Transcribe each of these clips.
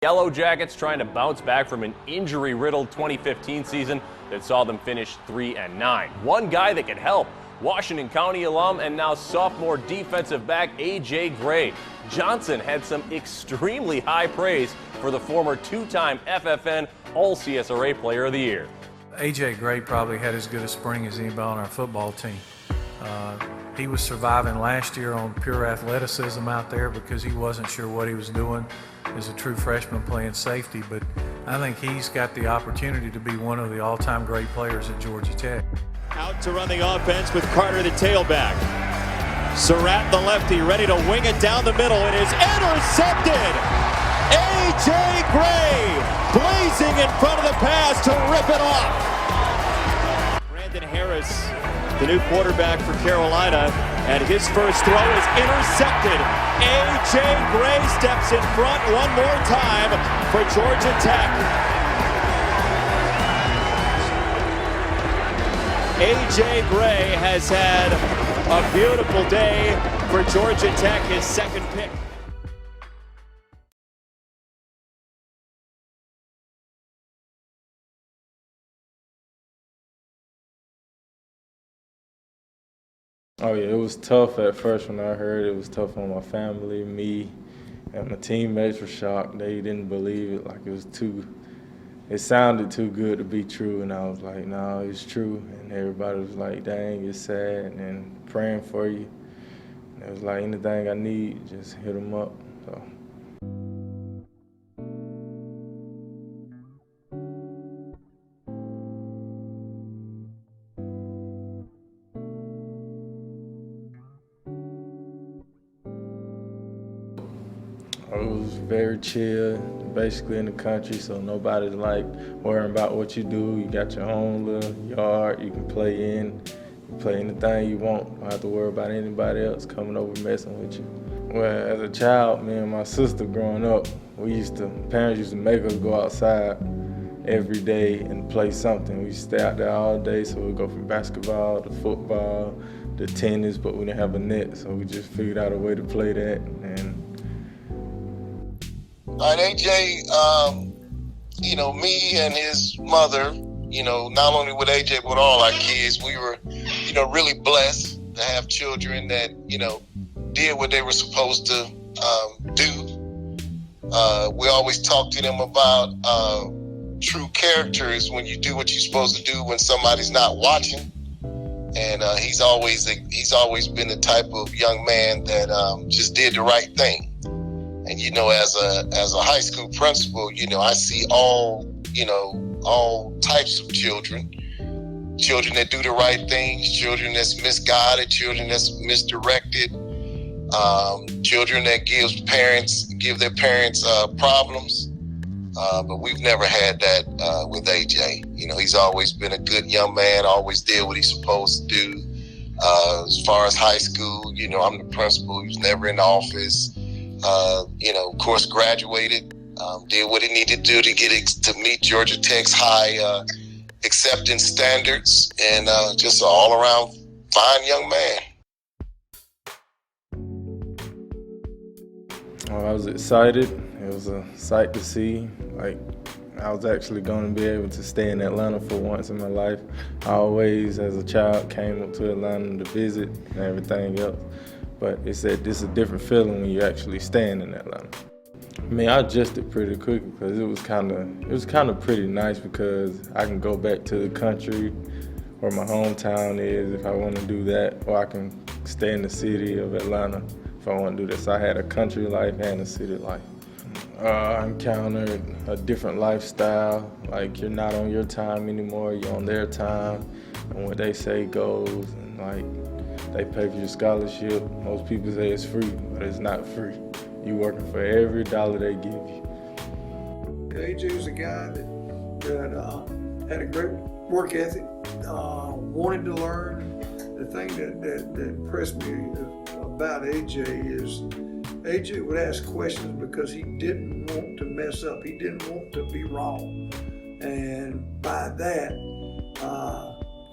Yellow Jackets trying to bounce back from an injury-riddled 2015 season that saw them finish 3-9. One guy that could help, Washington County alum and now sophomore defensive back A.J. Gray. Johnson had some extremely high praise for the former two-time FFN All-CSRA Player of the Year. A.J. Gray probably had as good a spring as anybody on our football team. He was surviving last year on pure athleticism out there because he wasn't sure what he was doing as a true freshman playing safety, but I think he's got the opportunity to be one of the all-time great players at Georgia Tech. Out to run the offense with Carter, the tailback. Surratt, the lefty, ready to wing it down the middle. It is intercepted. A.J. Gray blazing in front of the pass to rip it off. Brandon Harris, the new quarterback for Carolina, and his first throw is intercepted. A.J. Gray steps in front one more time for Georgia Tech. A.J. Gray has had a beautiful day for Georgia Tech, his second pick. Oh yeah, it was tough at first when I heard it. It was tough on my family, me, and my teammates were shocked. They didn't believe it, like it sounded too good to be true, and I was like, no, it's true. And everybody was like, dang, it's sad, and praying for you. And it was like, anything I need, just hit them up. So. It was very chill, basically in the country, so nobody's like worrying about what you do. You got your own little yard you can play in. You play anything you want. You don't have to worry about anybody else coming over messing with you. Well, as a child, me and my sister growing up, parents used to make us go outside every day and play something. We used to stay out there all day, so we'd go from basketball to football to tennis, but we didn't have a net, so we just figured out a way to play that. All right, AJ, me and his mother, not only with AJ, but all our kids, we were, really blessed to have children that, did what they were supposed to do. We always talk to them about true characters when you do what you're supposed to do when somebody's not watching. And he's always been the type of young man that just did the right thing. And as a high school principal, I see all types of children that do the right things, children that's misguided, children that's misdirected, children that give their parents problems. But we've never had that with AJ. He's always been a good young man, always did what he's supposed to do. As far as high school, I'm the principal. He was never in the office. Of course, graduated, did what he needed to do to meet Georgia Tech's high acceptance standards, and just an all-around fine young man. I was excited. It was a sight to see. I was actually going to be able to stay in Atlanta for once in my life. I always, as a child, came up to Atlanta to visit and everything else. But it's a different feeling when you're actually staying in Atlanta. I adjusted pretty quick because it was kind of pretty nice because I can go back to the country where my hometown is if I want to do that, or I can stay in the city of Atlanta if I want to do this. I had a country life and a city life. I encountered a different lifestyle, like you're not on your time anymore, you're on their time, and what they say goes, and they pay for your scholarship. Most people say it's free, but it's not free. You're working for every dollar they give you. AJ was a guy that had a great work ethic, wanted to learn. The thing that impressed me about AJ is AJ would ask questions because he didn't want to mess up. He didn't want to be wrong. And by that,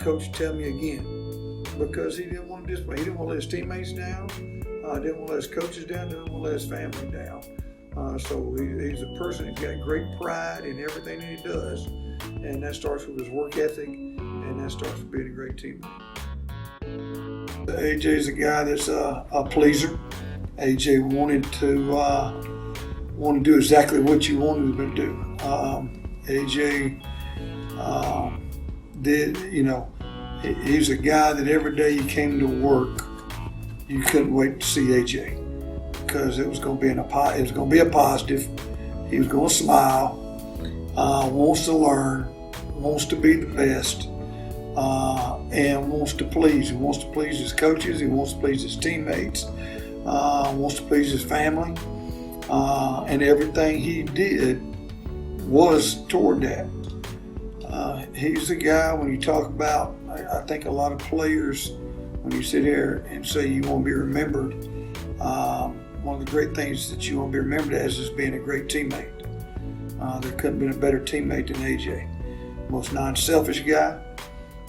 Coach, tell me again, because he didn't want to discipline. He didn't want to let his teammates down, didn't want to let his coaches down, didn't want to let his family down. So he's a person that's got great pride in everything that he does, and that starts with his work ethic, and that starts with being a great teammate. AJ's a guy that's a pleaser. AJ wanted to do exactly what you wanted him to do. AJ did, he's a guy that every day you came to work, you couldn't wait to see AJ because it was going to be a positive. He was going to smile, wants to learn, wants to be the best, and wants to please. He wants to please his coaches. He wants to please his teammates. Wants to please his family. And everything he did was toward that. He's the guy, when you talk about, I think a lot of players, when you sit here and say you want to be remembered, one of the great things that you want to be remembered as is being a great teammate. There couldn't have been a better teammate than AJ. Most non-selfish guy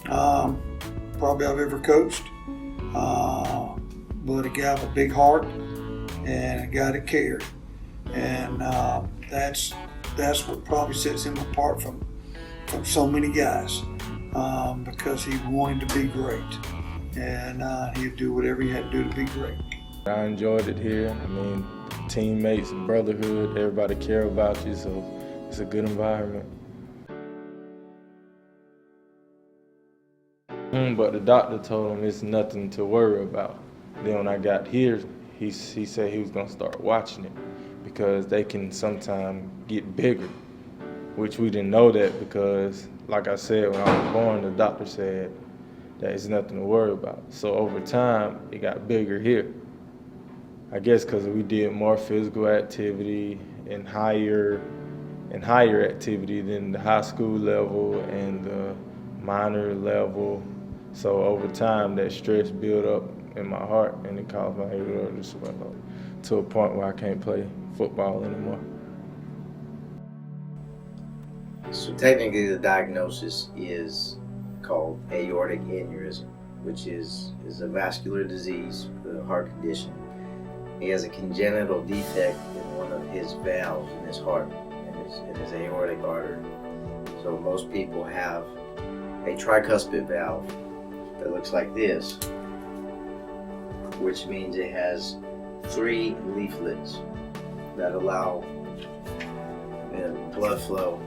probably I've ever coached, but a guy with a big heart and a guy that cared. And that's what probably sets him apart from so many guys, because he wanted to be great, and he'd do whatever he had to do to be great. I enjoyed it here. I mean, teammates, brotherhood, everybody care about you, so it's a good environment. But the doctor told him it's nothing to worry about. Then when I got here, he said he was gonna start watching it because they can sometimes get bigger, which we didn't know that because, like I said, when I was born, the doctor said that it's nothing to worry about. So over time, it got bigger here. I guess because we did more physical activity and higher activity than the high school level and the minor level. So over time, that stress built up in my heart and it caused my aorta to swell up to a point where I can't play football anymore. So technically the diagnosis is called aortic aneurysm, which is a vascular disease, a heart condition. He has a congenital defect in one of his valves in his heart, in his aortic artery. So most people have a tricuspid valve that looks like this, which means it has 3 leaflets that allow blood flow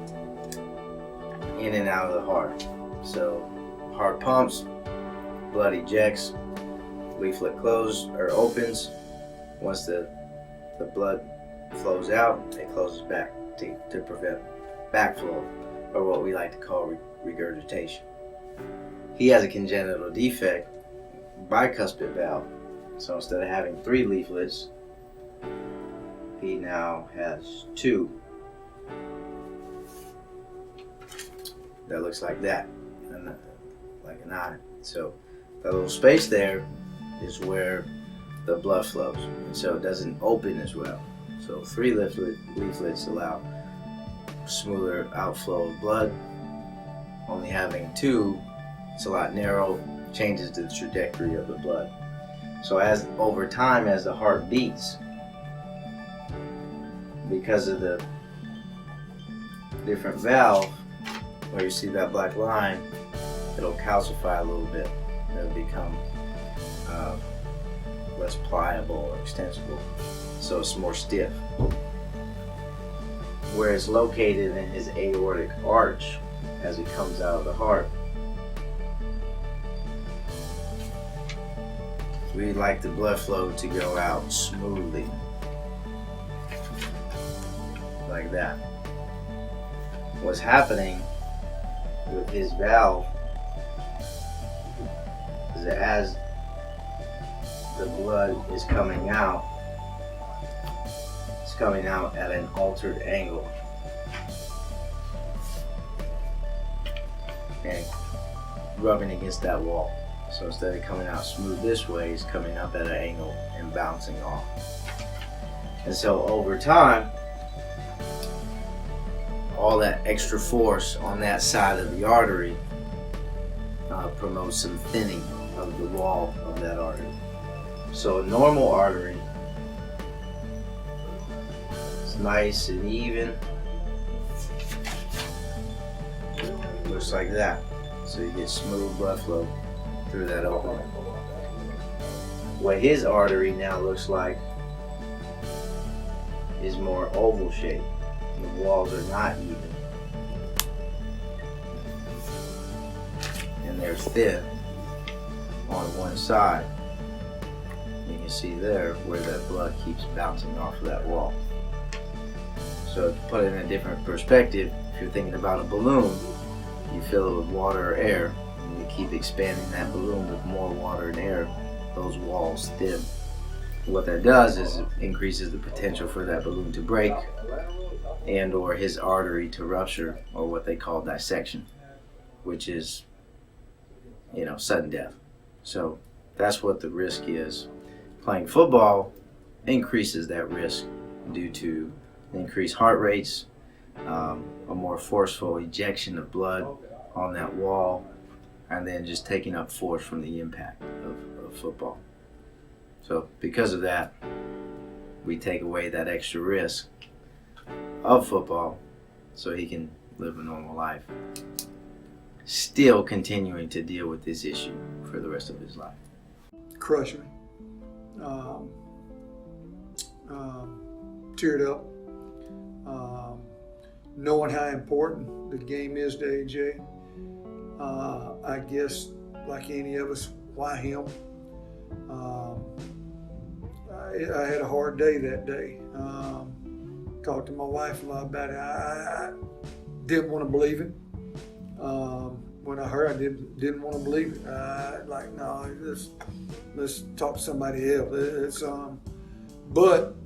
in and out of the heart. So heart pumps, blood ejects, leaflet closes or opens. Once the blood flows out, it closes back to prevent backflow, or what we like to call regurgitation. He has a congenital defect, bicuspid valve. So instead of having 3 leaflets, he now has 2 that looks like that, and like an eye. So that little space there is where the blood flows, and so it doesn't open as well. So 3 leaflets allow smoother outflow of blood. Only having 2, it's a lot narrow, changes the trajectory of the blood. So over time, as the heart beats, because of the different valve, where you see that black line, it'll calcify a little bit. It'll become less pliable or extensible, so it's more stiff. Where it's located in his aortic arch as it comes out of the heart, we like the blood flow to go out smoothly, like that. What's happening with his valve is that as the blood is coming out, it's coming out at an altered angle and rubbing against that wall. So instead of coming out smooth this way, it's coming up at an angle and bouncing off. And so over time, all that extra force on that side of the artery promotes some thinning of the wall of that artery. So a normal artery, nice and even. Looks like that. So you get smooth blood flow through that opening. What his artery now looks like is more oval shaped. The walls are not even. And they're thin on one side. You can see there where that blood keeps bouncing off of that wall. So to put it in a different perspective, if you're thinking about a balloon, you fill it with water or air, and you keep expanding that balloon with more water and air, those walls thin. What that does is it increases the potential for that balloon to break and or his artery to rupture, or what they call dissection, which is, sudden death. So that's what the risk is. Playing football increases that risk due to increased heart rates, a more forceful ejection of blood on that wall, and then just taking up force from the impact of football. So because of that, we take away that extra risk of football so he can live a normal life, still continuing to deal with this issue for the rest of his life. Crushed me. Teared up. Knowing how important the game is to AJ. I guess, like any of us, why him? I had a hard day that day. Talked to my wife a lot about it. I didn't want to believe it. When I heard, I didn't want to believe it. No, let's talk to somebody else. But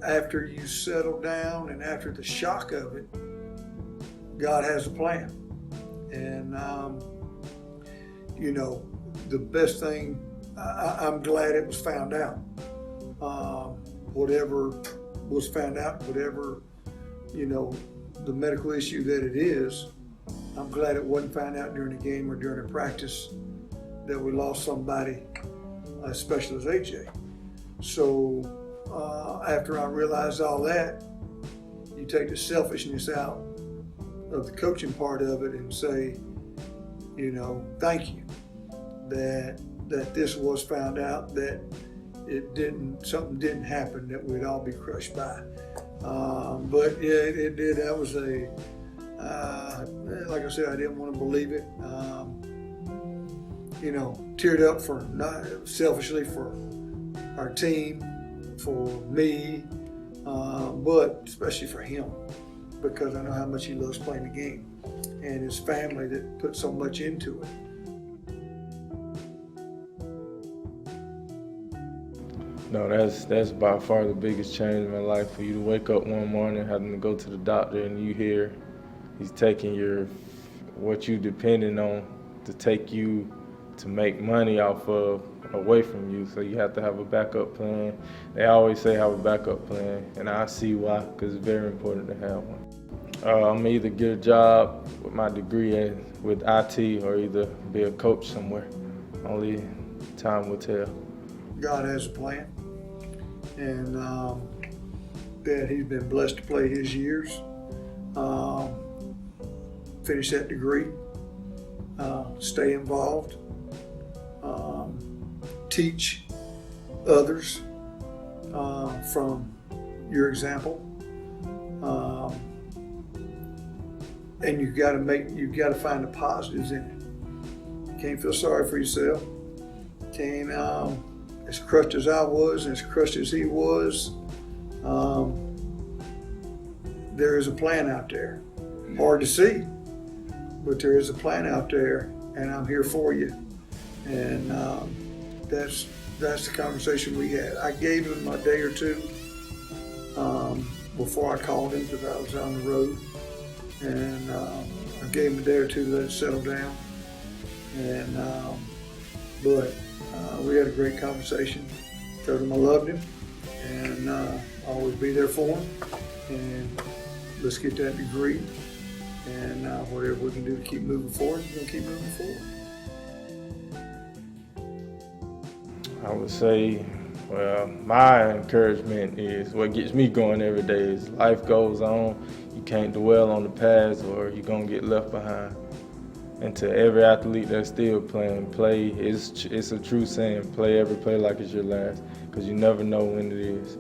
after you settle down and after the shock of it, God has a plan. And, the best thing, I'm glad it was found out. Whatever was found out, whatever, the medical issue that it is, I'm glad it wasn't found out during the game or during the practice that we lost somebody as special as AJ. So after I realized all that, you take the selfishness out of the coaching part of it and say, thank you that this was found out, that something didn't happen that we'd all be crushed by. But yeah, it did. That was like I said, I didn't want to believe it. Teared up selfishly for our team, for me, but especially for him, because I know how much he loves playing the game, and his family that put so much into it. No, that's by far the biggest change in my life. For you to wake up one morning having to go to the doctor and you hear he's taking what you depending on to take you to make money off of away from you. So you have to have a backup plan. They always say have a backup plan, and I see why, because it's very important to have one. I'm either get a job with my degree with IT or either be a coach somewhere. Only time will tell. God has a plan, and that he's been blessed to play his years, finish that degree, stay involved, teach others from your example, and you've got to find the positives in it. You can't feel sorry for yourself. Can't as crushed as I was, and as crushed as he was, there is a plan out there. Hard to see, but there is a plan out there, and I'm here for you. And that's the conversation we had. I gave him a day or two before I called him, because I was on the road, and I gave him a day or two to let it settle down. And but we had a great conversation. Told him I loved him, and I'll always be there for him. And let's get that degree, and whatever we can do to keep moving forward, we're gonna keep moving forward. I would say Well, my encouragement is what gets me going every day is life goes on. You can't dwell on the past or you're going to get left behind. And to every athlete that's still playing, play, it's a true saying, play every play like it's your last, because you never know when it is.